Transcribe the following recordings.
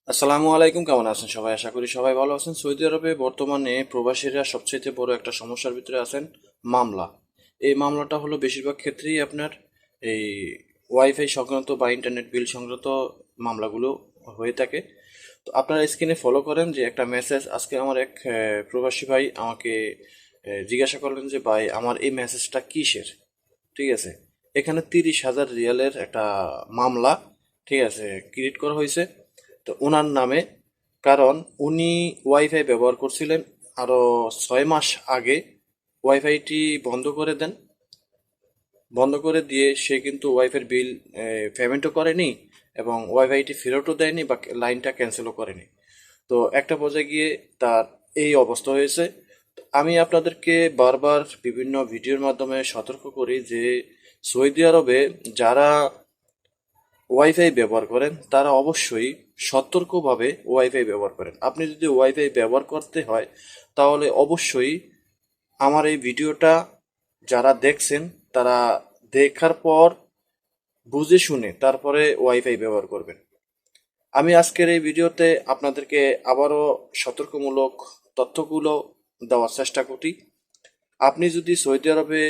আসসালামু আলাইকুম, কেমন আছেন সবাই? আশা করি সবাই ভালো আছেন। সৌদি আরবে বর্তমানে প্রবাসীরা সবচেয়ে বড় একটা সমস্যার ভিতরে আছেন, মামলা। এই মামলাটা হলো বেশিরভাগ ক্ষেত্রেই আপনার এই ওয়াইফাই সংক্রান্ত বা ইন্টারনেট বিল সংক্রান্ত মামলাগুলো হয়ে থাকে। তো আপনারা স্ক্রিনে ফলো করেন যে একটা মেসেজ আজকে আমার এক প্রবাসী ভাই আমাকে জিজ্ঞাসা করলেন যে ভাই আমার এই মেসেজটা কিসের। ঠিক আছে, এখানে 30,000 রিয়ালের একটা মামলা, ঠিক আছে, ক্রিয়েট করা হয়েছে তো ওনার নামে। কারণ উনি ওয়াইফাই ব্যবহার করছিলেন আরও 6 মাস আগে। ওয়াইফাইটি বন্ধ করে দেন, বন্ধ করে দিয়ে সে কিন্তু ওয়াইফাইয়ের বিল পেমেন্টও করেনি এবং ওয়াইফাইটি ফেরতও দেয়নি বা লাইনটা ক্যান্সেলও করেনি। তো একটা পর্যায়ে গিয়ে তার এই অবস্থা হয়েছে। আমি আপনাদেরকে বারবার বিভিন্ন ভিডিওর মাধ্যমে সতর্ক করি যে সৌদি আরবে যারা ওয়াইফাই ব্যবহার করেন তারা অবশ্যই সতর্কভাবে ওয়াইফাই ব্যবহার করেন। আপনি যদি ওয়াইফাই ব্যবহার করতে হয় তাহলে অবশ্যই আমার এই ভিডিওটা যারা দেখছেন তারা দেখার পর বুঝে শুনে তারপরে ওয়াইফাই ব্যবহার করবেন। আমি আজকের এই ভিডিওতে আপনাদেরকে আবারও সতর্কমূলক তথ্যগুলো দেওয়ার চেষ্টা করি। আপনি যদি সৌদি আরবে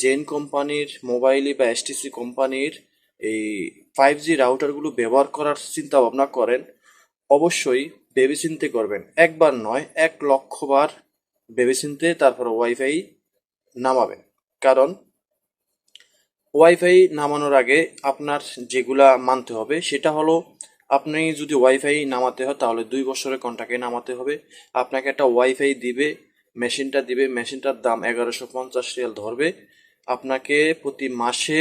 জেন কোম্পানির মোবাইলি বা এসটিসি কোম্পানির এই 5G রাউটারগুলো ব্যবহার করার চিন্তা ভাবনা করেন, অবশ্যই ভেবেচিন্তে করবেন। একবার নয়, 1,00,000 বার ভেবেচিন্তে তারপর ওয়াইফাই নামাবেন। কারণ ওয়াইফাই নামানোর আগে আপনার যেগুলা মানতে হবে সেটা হলো, আপনি যদি ওয়াইফাই নামাতে হয় তাহলে 2 বছরের কন্ট্রাক্টে নামাতে হবে। আপনাকে একটা ওয়াইফাই দিবে, মেশিনটা দিবে, মেশিনটার দাম 1150 রিয়াল ধরবে। আপনাকে প্রতি মাসে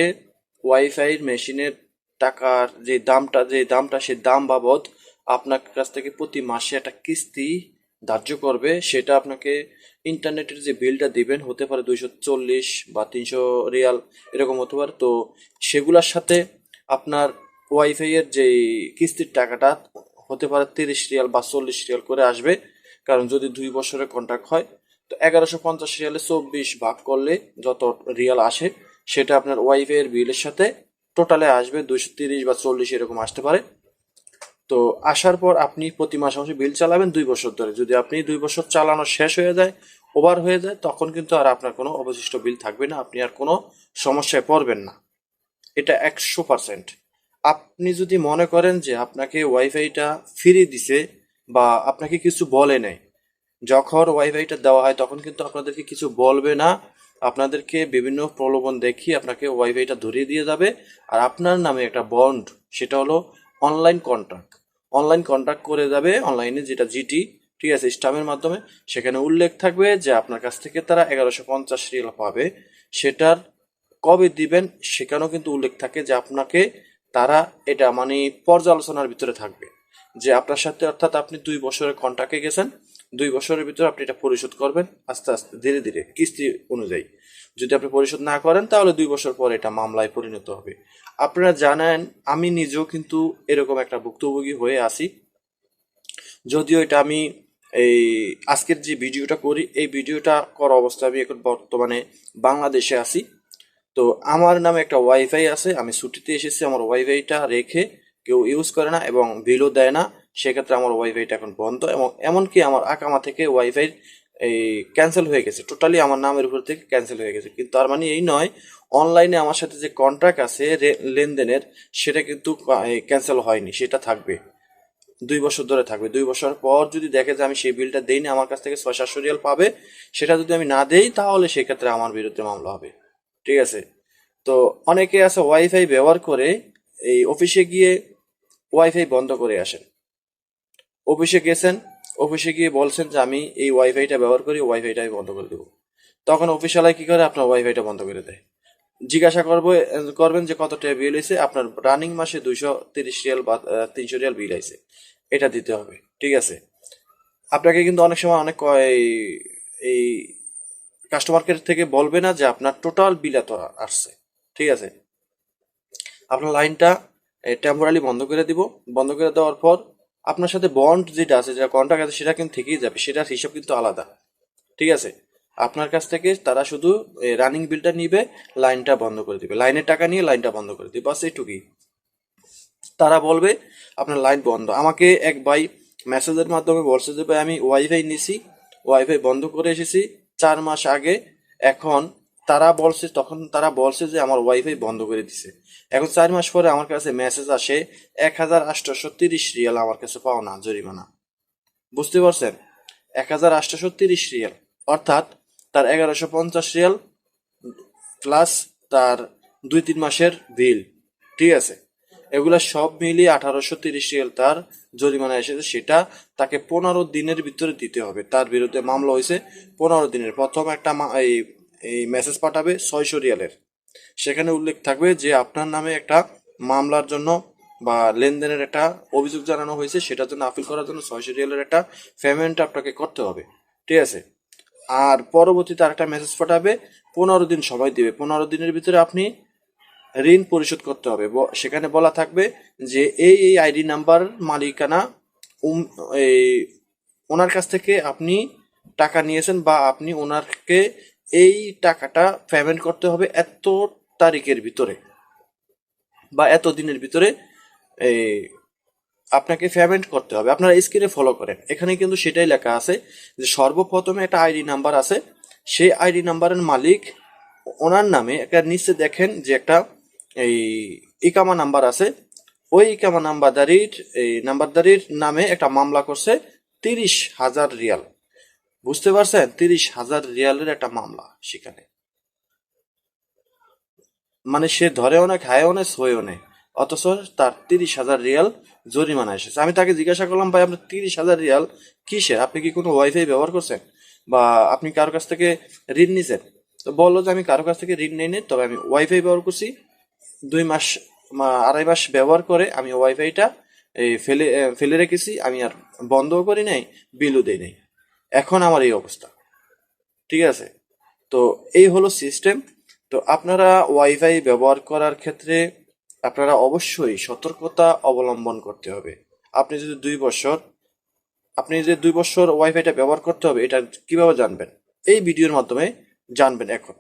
ওয়াইফাই মেশিনের টাকার যে দামটা সে দাম বাবদ আপনার কাছ থেকে প্রতি মাসে একটা কিস্তি ধার্য করবে। সেটা আপনাকে ইন্টারনেটের যে বিলটা দিবেন হতে পারে 240 বা 300 রিয়াল, এরকম হতে পারে। তো সেগুলোর সাথে আপনার ওয়াইফাই এর যে কিস্তির টাকাটা হতে পারে 30 রিয়াল বা 40 রিয়াল করে আসবে। কারণ যদি 2 বছরের কন্ট্রাক্ট হয় তো 1150 রিয়ালে 24 ভাগ করলে যত রিয়াল আসে সেটা আপনার ওয়াইফাই এর বিলের সাথে টোটালে আসবে 230 বা 40 এরকম আসতে পারে। তো আসার পর আপনি প্রতি মাসে মাসে বিল চালাবেন 2 বছর ধরে। যদি আপনি 2 বছর চালানো শেষ হয়ে যায়, ওভার হয়ে যায়, তখন কিন্তু আর আপনার কোনো অবশিষ্ট বিল থাকবে না, আপনি আর কোনো সমস্যায় পড়বেন না। এটা 100%। আপনি যদি মনে করেন যে আপনাকে ওয়াইফাইটা ফ্রি দিছে বা আপনাকে কিছু বলে নাই, যখন ওয়াইফাইটা দেওয়া হয় তখন কিন্তু আপনাদেরকে কিছু বলবে না, আপনাদেরকে বিভিন্ন প্রলোভন দেখিয়ে আপনাকে ওয়াইফাইটা ধরিয়ে দিয়ে যাবে। আর আপনার নামে একটা বন্ড, সেটা হলো অনলাইন কন্ট্রাক্ট, অনলাইন কন্ট্রাক্ট করে যাবে অনলাইনে, যেটা জিটি, ঠিক আছে, স্টামের মাধ্যমে। সেখানে উল্লেখ থাকবে যে আপনার কাছ থেকে তারা 1150 রিয়াল পাবে। সেটার কবে দিবেন সেখানেও কিন্তু উল্লেখ থাকে যে আপনাকে তারা, এটা মানে পর্যালোচনার ভিতরে থাকবে যে আপনার সাথে, অর্থাৎ আপনি 2 বছরের কন্ট্রাক্টে গেছেন, 2 বছরের ভিতরে আপনি এটা পরিশোধ করবেন আস্তে আস্তে ধীরে ধীরে কিস্তি অনুযায়ী। যদি আপনি পরিশোধ না করেন তাহলে 2 বছর পর এটা মামলায় পরিণত হবে। আপনারা জানেন আমি নিজেও কিন্তু এরকম একটা ভুক্তভোগী হয়ে আছি। যদিও এটা আমি এই আজকের যে ভিডিওটা করি এই ভিডিওটা করা অবস্থায় আমি এখন বর্তমানে বাংলাদেশে আছি। তো আমার নামে একটা ওয়াইফাই আছে, আমি ছুটিতে এসেছি, আমার ওয়াইফাইটা রেখে কেউ ইউজ করে না এবং বিলও দেয় না। সেক্ষেত্রে আমার ওয়াইফাইটা এখন বন্ধ এবং এমনকি আমার আকামা থেকে ওয়াইফাই এই ক্যান্সেল হয়ে গেছে, টোটালি আমার নামের উপর থেকে ক্যান্সেল হয়ে গেছে। কিন্তু তার মানে এই নয় অনলাইনে আমার সাথে যে কন্ট্রাক্ট আছে লেনদেনের, সেটা কিন্তু ক্যান্সেল হয়নি, সেটা থাকবে, 2 বছর ধরে থাকবে। 2 বছর পর যদি দেখে যে আমি সেই বিলটা দেইনি, আমার কাছ থেকে 600-700 রিয়াল পাবে। সেটা যদি আমি না দেই তাহলে সেক্ষেত্রে আমার বিরুদ্ধে মামলা হবে। ঠিক আছে। তো অনেকে আছে ওয়াইফাই ব্যবহার করে এই অফিসে গিয়ে ওয়াইফাই বন্ধ করে আসেন। অফিসে গেছেন, অফিসে গিয়ে বলছেন যে আমি এই ওয়াইফাইটা ব্যবহার করি, ওয়াইফাইটা আমি বন্ধ করে দেবো। তখন অফিসওয়ালায় কি করে, আপনার ওয়াইফাইটা বন্ধ করে দেয়। জিজ্ঞাসা করবেন যে কত টাকা বিল হয়েছে, আপনার রানিং মাসে 230 রিয়াল বা 300 রিয়াল বিল হয়েছে, এটা দিতে হবে। ঠিক আছে। আপনাকে কিন্তু অনেক সময় অনেক এই কাস্টমার কেয়ার থেকে বলবে না যে আপনার টোটাল বিল এত আসছে। ঠিক আছে। আপনার লাইনটা টেম্পোরারি বন্ধ করে দিব। বন্ধ করে দেওয়ার পর আপনার সাথে বন্ড যেটা আছে, যেটা কন্ট্রাক্ট আছে, সেটা কিন্তু থেকেই যাবে, সেটার হিসাব কিন্তু আলাদা। ঠিক আছে। আপনার কাছ থেকে তারা শুধু রানিং বিলটা নিবে, লাইনটা বন্ধ করে দিবে, লাইনের টাকা নিয়ে লাইনটা বন্ধ করে দিবে, বাস এইটুকুই। তারা বলবে আপনার লাইন বন্ধ। আমাকে এক ভাই মেসেজের মাধ্যমে বলছে যে ভাই আমি ওয়াইফাই নিছি, ওয়াইফাই বন্ধ করে এসেছি 4 মাস আগে। এখন তারা বলছে যে আমার ওয়াইফাই বন্ধ করে দিছে। এখন 4 মাস পরে আমার কাছে মেসেজ আসে 1830 রিয়াল আমার কাছে পাওনা জরিমানা। বুঝতে পারছেন? 1830 রিয়াল, অর্থাৎ তার 1150 রিয়াল প্লাস তার 2-3 মাসের বিল। ঠিক আছে, এগুলা সব মিলিয়ে 1830 রিয়াল তার জরিমানা এসেছে। সেটা তাকে 15 দিনের ভিতরে দিতে হবে। তার বিরুদ্ধে মামলা হয়েছে 15 দিনের। প্রথম একটা এই মেসেজ পাঠাবে 600 রিয়ালের, সেখানে উল্লেখ থাকবে যে আপনার নামে একটা মামলার জন্য বা লেনদেনের একটা অভিযোগ জানানো হয়েছে, সেটার জন্য আপিল করার জন্য 600 রিয়ালের একটা পেমেন্ট আপনাকে করতে হবে। ঠিক আছে, আর পরবর্তীতে আরেকটা মেসেজ পাঠাবে, 15 দিন সময় দিবে। 15 দিনের ভিতরে আপনি ঋণ পরিশোধ করতে হবে। সেখানে বলা থাকবে যে এই আইডি নাম্বার মালিকানা এই ওনার কাছ থেকে আপনি টাকা নিয়েছেন বা আপনি ওনারকে এই টাকাটা পেমেন্ট করতে হবে এত তারিখের ভিতরে বা এত দিনের ভিতরে এই আপনাকে পেমেন্ট করতে হবে। আপনারা স্ক্রিনে ফলো করেন, এখানে কিন্তু সেটাই লেখা আছে যে সর্বপ্রথমে একটা আইডি নাম্বার আছে, সেই আইডি নাম্বারের মালিক ওনার নামে একটা নিচে দেখেন যে একটা এই ইকামা নাম্বার আছে, ওই ইকামা নাম্বারদারির নামে একটা মামলা করছে 30,000 রিয়াল। বুঝতে পারছেন? 30,000 রিয়ালের একটা মামলা সেখানে, মানে সে ধরেও না, খায়ও না, ছয়ও নেই, অথচ তার 30,000 রিয়াল জরিমানা এসেছে। আমি তাকে জিজ্ঞাসা করলাম, ভাই আপনার 30,000 রিয়াল কিসের? আপনি কি কোনো ওয়াইফাই ব্যবহার করছেন বা আপনি কারোর কাছ থেকে ঋণ নিছেন? তো বললো যে আমি কারোর কাছ থেকে ঋণ নেই, তবে আমি ওয়াইফাই ব্যবহার করছি 2 মাস 2.5 মাস ব্যবহার করে আমি ওয়াইফাইটা ফেলে রেখেছি, আমি আর বন্ধও করি নাই, বিলও দেই নাই, এখন আমার এই অবস্থা। ঠিক আছে, তো এই হলো সিস্টেম। তো আপনারা ওয়াইফাই ব্যবহার করার ক্ষেত্রে আপনারা অবশ্যই সতর্কতা অবলম্বন করতে হবে। আপনি যদি 2 বছর ওয়াইফাইটা ব্যবহার করতে হবে, এটা কিভাবে জানবেন? এই ভিডিওর মাধ্যমে জানবেন। এখন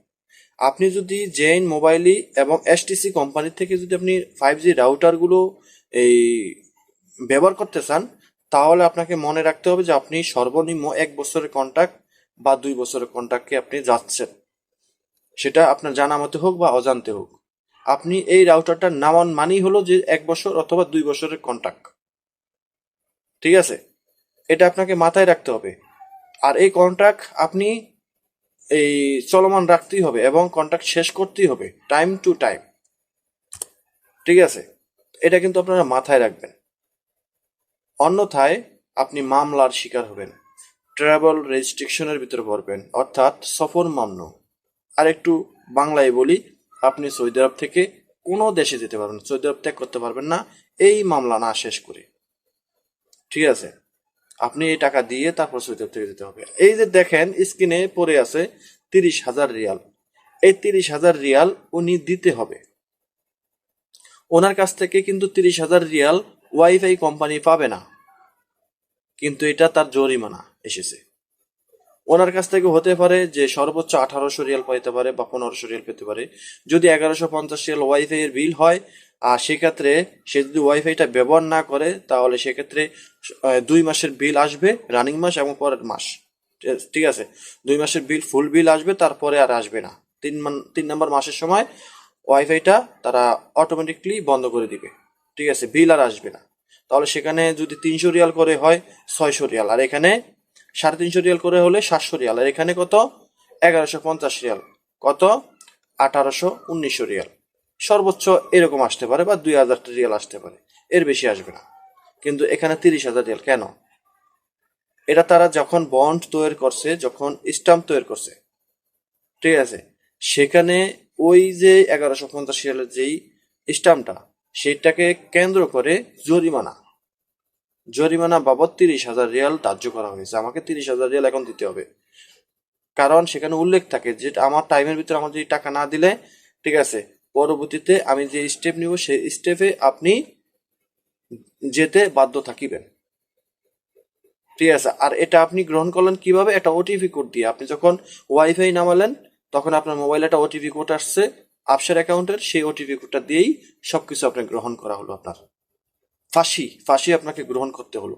আপনি যদি জেইন, মোবাইলি এবং এসটিসি কোম্পানি থেকে যদি আপনি 5G রাউটারগুলো এই ব্যবহার করতে চান, তাহলে আপনাকে মনে রাখতে হবে যে আপনি সর্বনিম্ন 1 বছরের কন্ট্রাক্ট বা 2 বছরের কন্ট্রাক্টে আপনি যাচ্ছেন, সেটা আপনার জানা মতে হোক বা অজান্তে হোক। আপনি এই রাউটারটা নেওয়ার মানেই হলো যে 1 বছর অথবা 2 বছরের কন্ট্রাক্ট। ঠিক আছে, এটা আপনাকে মাথায় রাখতে হবে। আর এই কন্ট্রাক্ট আপনি এই চলমান রাখতেই হবে এবং কন্ট্রাক্ট শেষ করতেই হবে টাইম টু টাইম। ঠিক আছে, এটা কিন্তু আপনারা মাথায় রাখবেন, অন্যথায় আপনি মামলার শিকার হবেন, ট্রাভেল রেস্ট্রিকশনের ভিতরে পড়বেন, অর্থাৎ সফর মামলা। আর একটু বাংলায় বলি, আপনি সৌদি আরব থেকে কোনো দেশে যেতে পারবেন, সৌদি আরব ত্যাগ করতে পারবেন না এই মামলা না শেষ করে। ঠিক আছে, আপনি এই টাকা দিয়ে তারপর সৌদি আরব থেকে যেতে হবে। এই যে দেখেন স্ক্রিনে পড়ে আছে 30,000 রিয়াল, এই 30,000 রিয়াল উনি দিতে হবে। ওনার কাছ থেকে কিন্তু 30,000 রিয়াল ওয়াইফাই কোম্পানি পাবে না, কিন্তু এটা তার জরিমানা এসেছে। ওনার কাছ থেকে হতে পারে যে সর্বোচ্চ 1800 রিয়াল পেতে পারে বা 1500 রিয়াল পেতে পারে। যদি 1150 রিয়াল ওয়াইফাই এর বিল হয়, আর সেক্ষেত্রে সে যদি ওয়াইফাইটা ব্যবহার না করে, তাহলে সেক্ষেত্রে 2 মাসের বিল আসবে, রানিং মাস এবং পরের মাস। ঠিক আছে, 2 মাসের বিল, ফুল বিল আসবে, তারপরে আর আসবে না। 3 নম্বর মাসের সময় ওয়াইফাইটা তারা অটোমেটিকলি বন্ধ করে দিবে। ঠিক আছে, বিল আর আসবে না। তাহলে সেখানে যদি 300 রিয়াল করে হয় 600 রিয়াল, আর এখানে 350 রিয়াল করে হলে 700 রিয়াল, আর এখানে কত 1150 রিয়াল, কত 1900 রিয়াল। সর্বোচ্চ এরকম আসতে পারে বা 2000 রিয়াল আসতে পারে, এর বেশি আসবে না। কিন্তু এখানে 30,000 রিয়াল কেন? এটা তারা যখন বন্ড তৈরি করছে, যখন স্টাম্প তৈরি করছে, ঠিক আছে, সেখানে ওই যে 1150 রিয়ালের যেই স্টাম্পটা, সেটাকে কেন্দ্র করে জরিমানা বাবদ 30,000 রিয়াল ধার্য করা হয়েছে। আমাকে 30,000 রিয়াল এখন দিতে হবে, কারণ সেখানে উল্লেখ থাকে যে আমার টাইমের ভিতরে আমার যদি টাকা না দিলে, ঠিক আছে, পরবর্তীতে আমি যে স্টেপ নিব সেই স্টেপে আপনি যেতে বাধ্য থাকিবেন। ঠিক আছে, আর এটা আপনি গ্রহণ করলেন কিভাবে? একটা ওটিপি কোড দিয়ে। আপনি যখন ওয়াইফাই নামালেন, তখন আপনার মোবাইলে একটা ওটিপি কোড আসছে আফসার অ্যাকাউন্টের, সেই ওটিপি কোডটা দিয়েই সবকিছু আপনার গ্রহণ করা হলো আপনার। ফাঁসি ফাঁসি আপনাকে গ্রহণ করতে হলো।